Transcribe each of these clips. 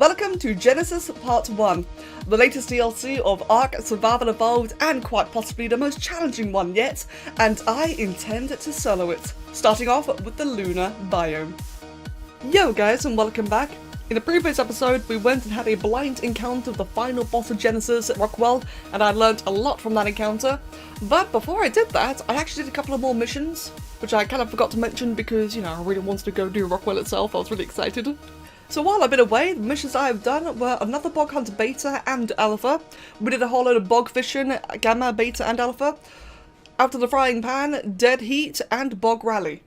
Welcome to Genesis Part 1, the latest DLC of ARK Survival Evolved and quite possibly the most challenging one yet, and I intend to solo it, starting off with the lunar biome. Yo guys, and welcome back. In the previous episode we went and had a blind encounter with the final boss of Genesis at Rockwell, and I learnt a lot from that encounter, but before I did that I actually did a couple of more missions, which I kind of forgot to mention because, you know, I really wanted to go do Rockwell itself. I was really excited. So while I've been away, the missions I have done were another bog hunter beta and alpha. We did a whole load of bog fishing, gamma, beta and alpha. After the frying pan, dead heat and bog rally.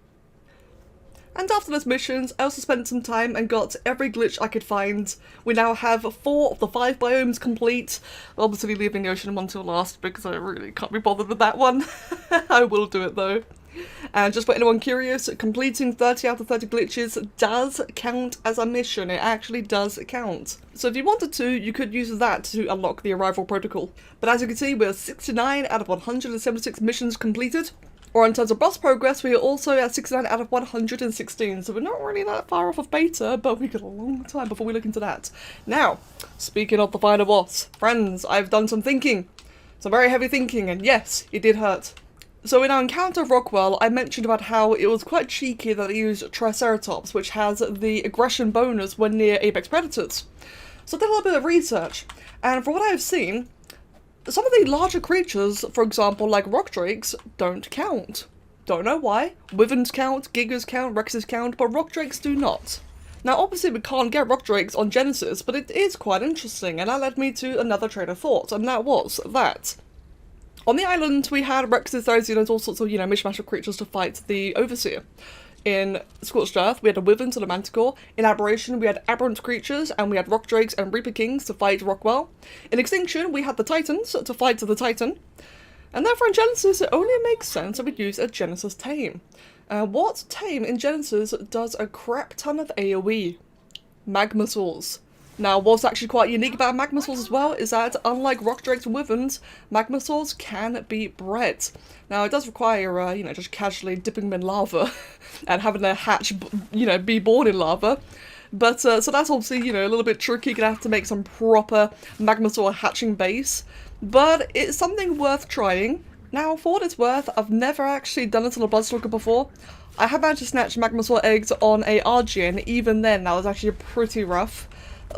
And after those missions, I also spent some time and got every glitch I could find. We now have 4 of the 5 biomes complete. Obviously leaving the ocean one till last because I really can't be bothered with that one. I will do it though. And just for anyone curious, completing 30 out of 30 glitches does count as a mission. It actually does count. So if you wanted to, you could use that to unlock the arrival protocol. But as you can see, we're 69 out of 176 missions completed. Or in terms of boss progress, we are also at 69 out of 116. So we're not really that far off of beta, but we've got a long time before we look into that. Now, speaking of the final boss, friends, I've done some thinking. Some very heavy thinking, and yes, it did hurt. So in our encounter of Rockwell, I mentioned about how it was quite cheeky that I used Triceratops, which has the aggression bonus when near apex predators. So I did a little bit of research, and from what I have seen, some of the larger creatures, for example like rock drakes, don't count. Don't know why. Wyverns count, gigas count, rexes count, but rock drakes do not. Now obviously we can't get rock drakes on Genesis, but it is quite interesting, and that led me to another train of thought, and that was that on the island we had rexes, those, all sorts of, mishmash of creatures to fight the Overseer. In Scorched Earth we had a Wyvern and a Manticore. In Aberration we had aberrant creatures, and we had rock drakes and Reaper Kings to fight Rockwell. In Extinction we had the Titans to fight the Titan. And therefore in Genesis it only makes sense that we'd use a Genesis Tame. What Tame in Genesis does a crap ton of AoE? Magmasaurs. Now, what's actually quite unique about Magmasaurs as well is that, unlike rock drakes and wyverns, Magmasaurs can be bred. Now, it does require, just casually dipping them in lava and having their hatch, be born in lava. But, so that's obviously, a little bit tricky. You're gonna have to make some proper Magmasaur hatching base. But it's something worth trying. Now, for what it's worth, I've never actually done it on a Bloodstalker before. I have managed to snatch Magmasaur eggs on a RG, and even then, that was actually pretty rough.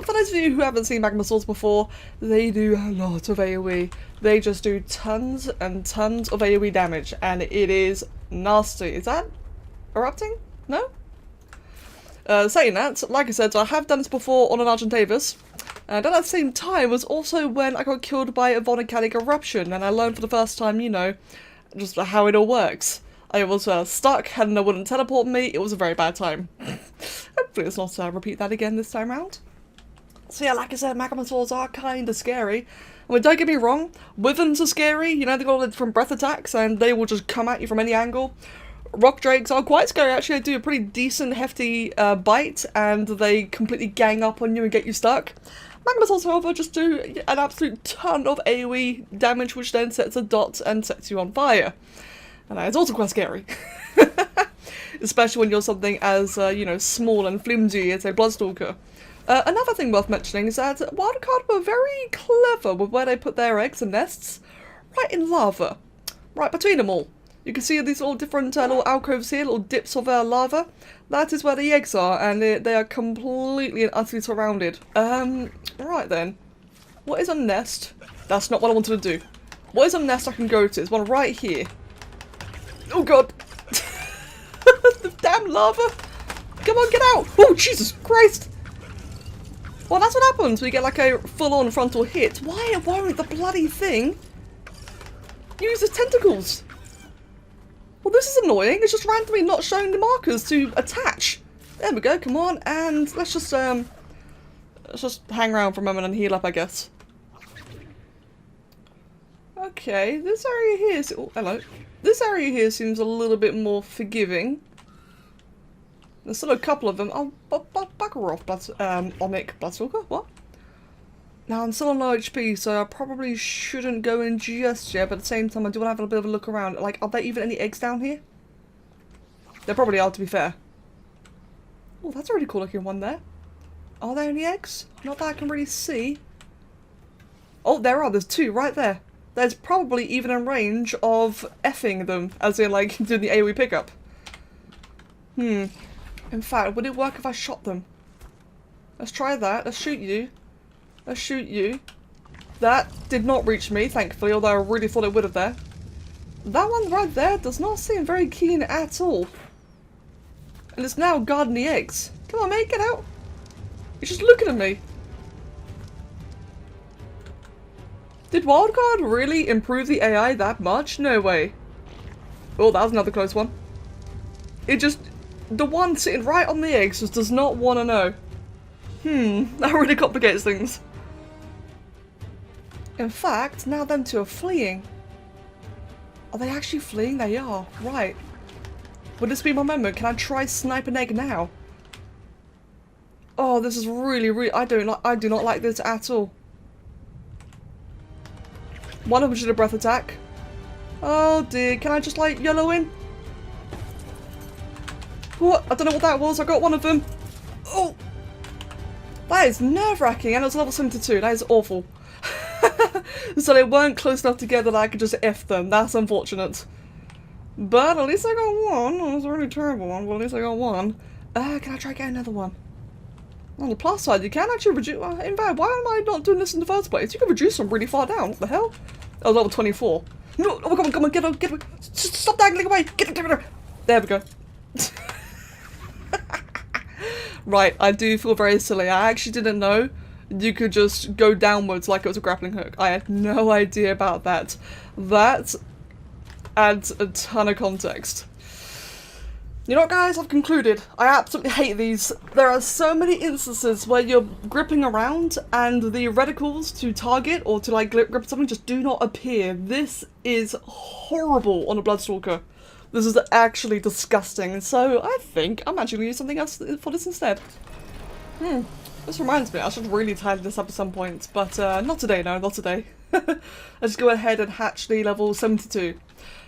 For those of you who haven't seen Magmasaurs before, they do a lot of AoE. They just do tons and tons of AoE damage, and it is nasty. Is that erupting? No? Saying that, like I said, I have done this before on an Argentavis, and at that same time was also when I got killed by a volcanic eruption, and I learned for the first time, just how it all works. I was stuck, and it wouldn't teleport me. It was a very bad time. Hopefully it's not repeat that again this time round. So yeah, like I said, Magmasaurs are kinda scary. I mean, don't get me wrong, Wyverns are scary, they got all the different breath attacks and they will just come at you from any angle. Rock drakes are quite scary, actually. They do a pretty decent, hefty bite, and they completely gang up on you and get you stuck. Magmasaurs, however, just do an absolute ton of AoE damage, which then sets a dot and sets you on fire. And that is also quite scary. Especially when you're something as, small and flimsy as a Bloodstalker. Another thing worth mentioning is that Wildcard were very clever with where they put their eggs and nests. Right in lava. Right between them all. You can see these all different little alcoves here, little dips of lava. That is where the eggs are, and they are completely and utterly surrounded. Right then. What is a nest? That's not what I wanted to do. What is a nest I can go to? There's one right here. Oh god. The damn lava. Come on, get out. Oh, Jesus Christ. Well, that's what happens when you get like a full-on frontal hit. Why won't the bloody thing use its tentacles? Well, this is annoying. It's just randomly not showing the markers to attach. There we go. Come on, and let's just hang around for a moment and heal up, I guess. Okay, this area here is... Oh, hello. This area here seems a little bit more forgiving. There's still a couple of them. Oh, bugger off, Omic Bloodstalker. What? Now, I'm still on low HP, so I probably shouldn't go in just yet, but at the same time, I do want to have a bit of a look around. Like, are there even any eggs down here? There probably are, to be fair. Oh, that's a really cool looking one there. Are there any eggs? Not that I can really see. Oh, there are. There's 2 right there. There's probably even a range of effing them, as in like doing the AoE pickup. In fact, would it work if I shot them? Let's try that. Let's shoot you. Let's shoot you. That did not reach me, thankfully, although I really thought it would have there. That one right there does not seem very keen at all. And it's now guarding the eggs. Come on, mate, get out. You're just looking at me. Did Wildcard really improve the AI that much? No way. Oh, that was another close one. It just... The one sitting right on the eggs just does not want to know. That really complicates things. In fact, now them 2 are fleeing. Are they actually fleeing? They are. Right. Would this be my moment? Can I try snipe an egg now? Oh, this is really... I do not like this at all. One of them should have breath attack. Oh dear, can I just like yellow in? What? I don't know what that was, I got one of them. Oh! That is nerve-wracking, and it was level 72, that is awful. So they weren't close enough together that I could just F them, that's unfortunate. But at least I got one. It was a really terrible one, but at least I got one. Can I try getting another one? On the plus side, you can actually reduce... in fact, why am I not doing this in the first place? You can reduce them really far down. What the hell? Oh, level 24. No! Oh, come on, get away! Stop dangling away! Get her! There we go. Right, I do feel very silly. I actually didn't know you could just go downwards like it was a grappling hook. I had no idea about that. That adds a ton of context. You know what, guys? I've concluded. I absolutely hate these. There are so many instances where you're gripping around and the reticles to target or to like grip something just do not appear. This is horrible on a Bloodstalker. This is actually disgusting. So I think I'm actually going to use something else for this instead. This reminds me, I should really tidy this up at some point, but not today, no, not today. Let's just go ahead and hatch the level 72.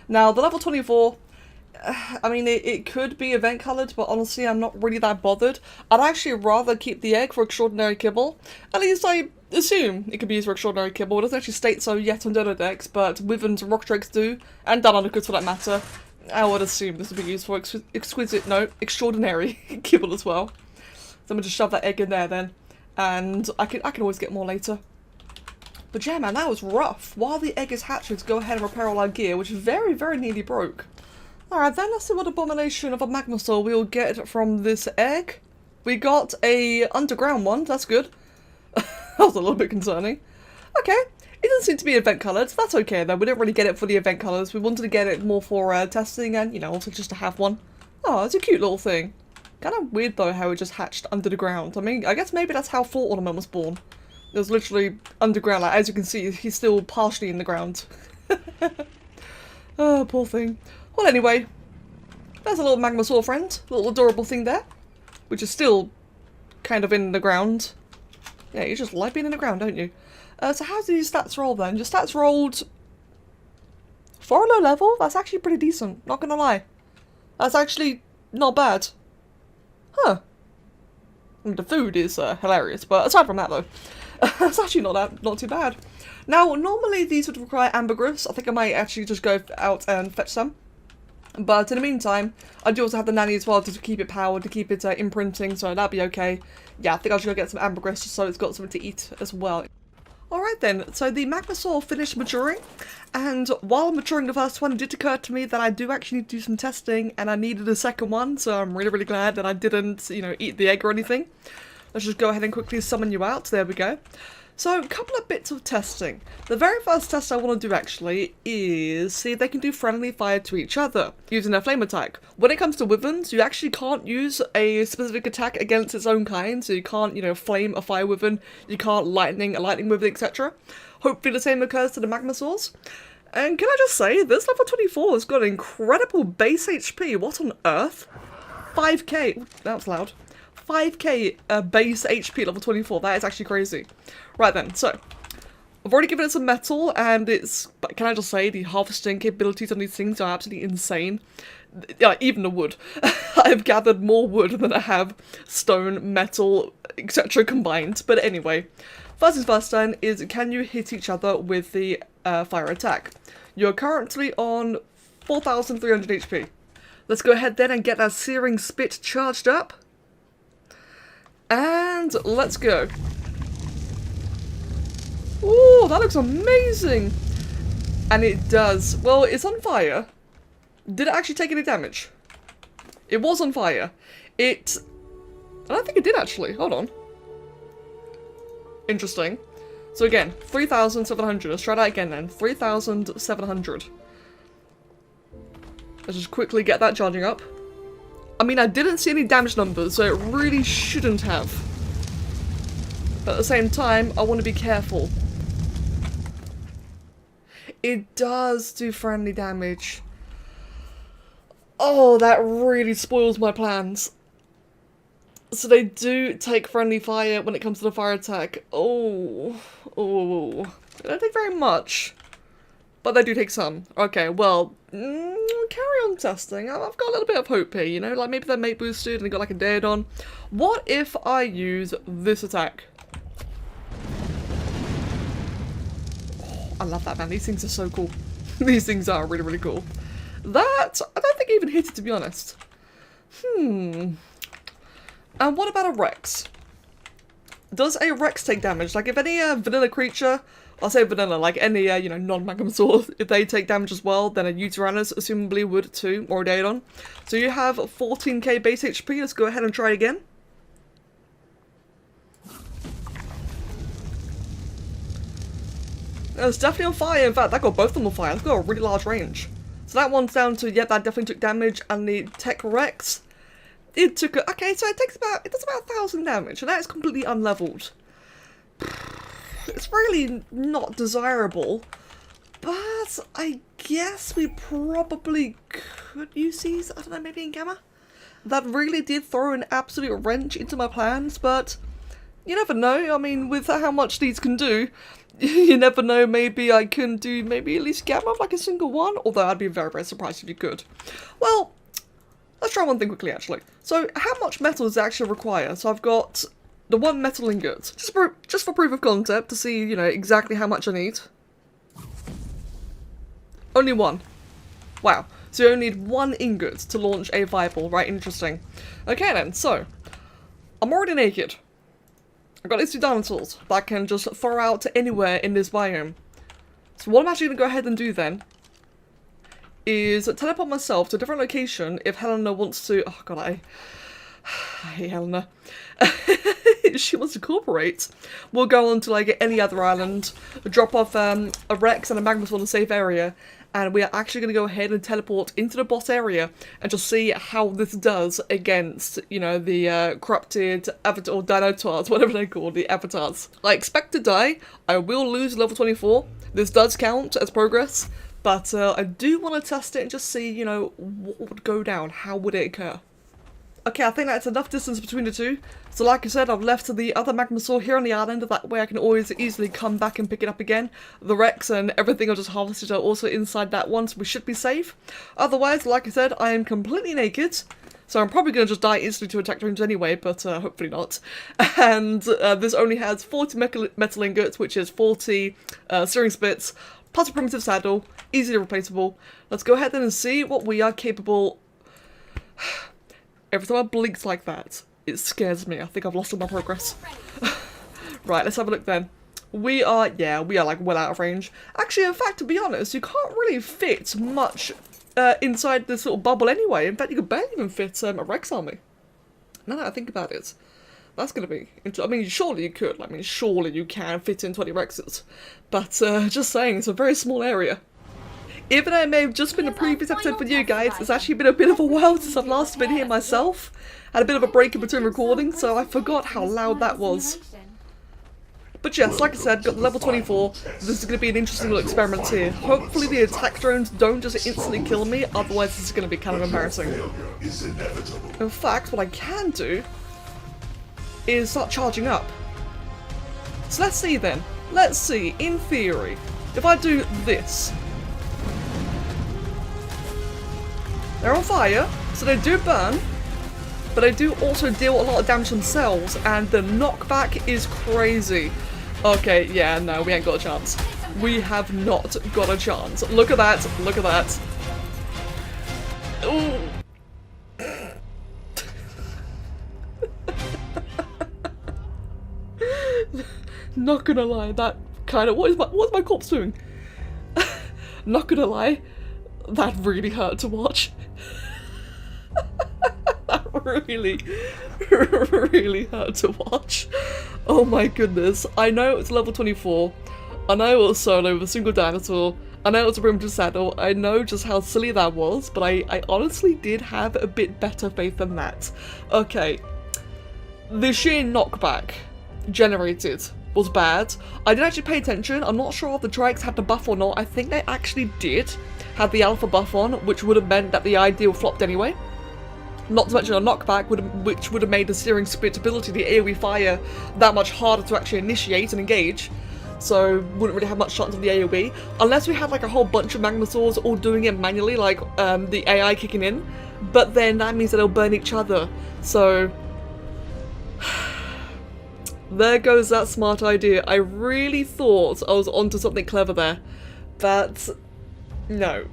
Now, the level 24... I mean, it could be event coloured, but honestly, I'm not really that bothered. I'd actually rather keep the egg for extraordinary kibble. At least I assume it could be used for extraordinary kibble. It doesn't actually state so yet on Dodo decks, but Wyverns and Rockdrakes do, and Dunundercuts for that matter. I would assume this would be used for extraordinary kibble as well. So I'm gonna just shove that egg in there then, and I can always get more later. But yeah, man, that was rough. While the egg is hatching to go ahead and repair all our gear, which is very, very nearly broke. Alright then, let's see what abomination of a Magmasaur we'll get from this egg. We got a underground one, that's good. That was a little bit concerning. Okay, it doesn't seem to be event coloured, that's okay though. We didn't really get it for the event colours, we wanted to get it more for testing and, you know, also just to have one. Oh, it's a cute little thing. Kind of weird though how it just hatched under the ground. I mean, I guess maybe that's how Fort Ornament was born. It was literally underground, like as you can see, he's still partially in the ground. Oh, poor thing. Well, anyway, there's a little Magmasaur friend, little adorable thing there, which is still kind of in the ground. Yeah, you just like being in the ground, don't you? So how do your stats roll then? Your stats rolled for a low level? That's actually pretty decent, not gonna lie. That's actually not bad. Huh. I mean, the food is hilarious, but aside from that though, it's actually not too bad. Now, normally these would require ambergris. I think I might actually just go out and fetch some. But in the meantime, I do also have the nanny as well to keep it powered, to keep it imprinting, so that'll be okay. Yeah, I think I'll just go get some ambergris just so it's got something to eat as well. Alright then, so the Magmasaur finished maturing, and while maturing the first one, it did occur to me that I do actually need to do some testing, and I needed a second one, so I'm really, really glad that I didn't, you know, eat the egg or anything. Let's just go ahead and quickly summon you out, there we go. So, a couple of bits of testing. The very first test I want to do actually is see if they can do friendly fire to each other using their flame attack. When it comes to Wyverns, you actually can't use a specific attack against its own kind, so you can't, you know, flame a fire Wyvern, you can't lightning a lightning Wyvern, etc. Hopefully the same occurs to the Magmasaurs. And can I just say, this level 24 has got incredible base HP, what on earth? 5k, that was loud. 5k base HP level 24, that is actually crazy. Right then, so, I've already given it some metal, and but can I just say, the harvesting capabilities on these things are absolutely insane. Yeah, even the wood. I've gathered more wood than I have stone, metal, etc. combined. But anyway, first things first then is, can you hit each other with the fire attack? You're currently on 4,300 HP. Let's go ahead then and get that searing spit charged up. And let's go. Ooh, that looks amazing! And it does. Well, it's on fire. Did it actually take any damage? It was on fire. I don't think it did actually. Hold on. Interesting. So again, 3,700. Let's try that again then. 3,700. Let's just quickly get that charging up. I mean, I didn't see any damage numbers, so it really shouldn't have. But at the same time, I want to be careful. It does do friendly damage. Oh, that really spoils my plans. So they do take friendly fire when it comes to the fire attack. Oh. They don't take very much. But they do take some. Okay, well, carry on testing. I've got a little bit of hope here, you know? Like, maybe they're mate boosted and they got like a dead on. What if I use this attack? I love that, man. These things are so cool. These things are really, really cool. That, I don't think I even hit it, to be honest. And what about a Rex? Does a Rex take damage? Like, if any vanilla creature, I'll say vanilla, like any, you know, non-Magmasaurs, if they take damage as well, then a Uteranus assumably would too, or a Daedon. So you have 14k base HP. Let's go ahead and try again. It's definitely on fire. In fact, that got both of them on fire. That's got a really large range. So that one's down to, yeah, that definitely took damage. And the Tech Rex, it took, okay, so it does about 1,000 damage. And that is completely unleveled. It's really not desirable. But I guess we probably could use these, I don't know, maybe in Gamma? That really did throw an absolute wrench into my plans, but you never know. I mean, with how much these can do, you never know, maybe I can do maybe at least Gamma, like a single one, although I'd be very, very surprised if you could. Well, let's try one thing quickly, actually. So, how much metal does it actually require? So I've got the one metal ingot, just for proof of concept, to see, you know, exactly how much I need. Only one. Wow. So you only need one ingot to launch a Fireball, right? Interesting. Okay then, so, I'm already naked. I've got these two dinosaurs that I can just throw out to anywhere in this biome. So what I'm actually going to go ahead and do then is teleport myself to a different location if Helena wants to... Oh god, I hate Helena. If she wants to cooperate, we'll go on to like any other island, drop off a Rex and a Magmasaur in a safe area, and we are actually going to go ahead and teleport into the boss area and just see how this does against, you know, the corrupted avatar or Dinotars, whatever they call the avatars. I expect to die. I will lose level 24. This does count as progress, but I do want to test it and just see, you know, what would go down. How would it occur? Okay, I think that's enough distance between the two. So like I said, I've left the other Magmasaur here on the island, that way I can always easily come back and pick it up again. The Rex and everything I just harvested are also inside that one, so we should be safe. Otherwise, like I said, I am completely naked, so I'm probably going to just die instantly to attack drones anyway, but hopefully not. And this only has 40 metal ingots, which is 40 steering spits, plus a primitive saddle, easily replaceable. Let's go ahead then and see what we are capable... Every time I blink like that, it scares me. I think I've lost all my progress. Right, let's have a look then. We are like well out of range. Actually, in fact, to be honest, you can't really fit much inside this little bubble anyway. In fact, you could barely even fit a Rex army. Now that I think about it, that's going to be... I mean, surely you could. I mean, surely you can fit in 20 Rexes. But just saying, it's a very small area. Even though it may have just been a previous episode for you guys, it's actually been a bit of a while since I've last been here myself. Had a bit of a break in between recordings, so I forgot how loud that was. But yes, like I said, got level 24. This is going to be an interesting little experiment here. Hopefully the attack drones don't just instantly kill me, otherwise this is going to be kind of embarrassing. In fact, what I can do is start charging up. So let's see then. let's see, in theory, if I do this, they're on fire, so they do burn, but they do also deal a lot of damage themselves, and the knockback is crazy. Okay, yeah, no, we ain't got a chance. We have not got a chance. Look at that, look at that. Ooh. Not gonna lie, that kind of, what's my corpse doing? Not gonna lie, that really hurt to watch. That really hurt to watch. Oh my goodness. I know it's level 24. I know it was solo with a single dinosaur. I know it was a primitive saddle. I know just how silly that was, but I honestly did have a bit better faith than that. Okay. The sheer knockback generated was bad. I didn't actually pay attention. I'm not sure if the Drakes had the buff or not. I think they actually did have the alpha buff on, which would have meant that the ideal flopped anyway. Not to mention a knockback, which would have made the steering split ability, the AoE fire, that much harder to actually initiate and engage. So wouldn't really have much chance of the AoE. Unless we had like a whole bunch of Magmasaurs all doing it manually, like the AI kicking in. But then that means that they'll burn each other. So there goes that smart idea. I really thought I was onto something clever there. But no.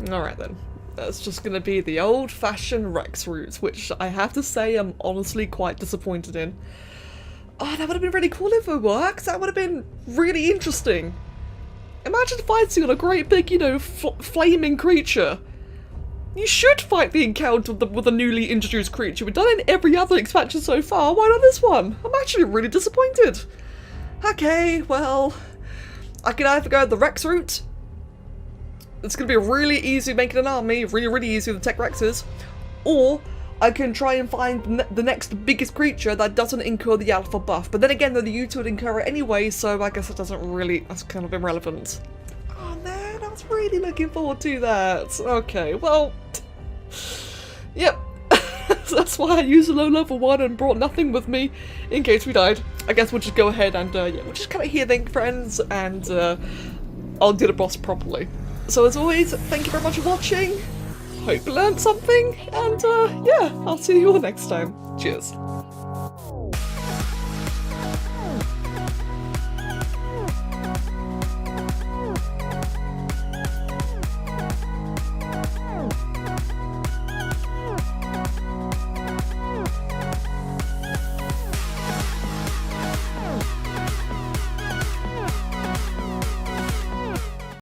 Alright then. That's just gonna be the old-fashioned Rex route, which I have to say I'm honestly quite disappointed in. Oh, that would have been really cool if it worked. That would have been really interesting. Imagine fighting on a great big, you know, flaming creature. You should fight the encounter with a newly introduced creature. We've done it in every other expansion so far. Why not this one? I'm actually really disappointed. Okay, well, I can either go the Rex route. It's going to be really easy making an army, really easy with the Tech Rexes, or I can try and find the next biggest creature that doesn't incur the alpha buff. But then again, the U2 would incur it anyway, so I guess it doesn't really, that's kind of irrelevant. Oh man, I was really looking forward to that. Okay, well, yep. That's why I used a low level one and brought nothing with me in case we died. I guess we'll just go ahead and, yeah, we'll just kind of hear things, friends, and I'll do the boss properly. So as always, thank you very much for watching, hope you learned something, and yeah, I'll see you all next time. Cheers.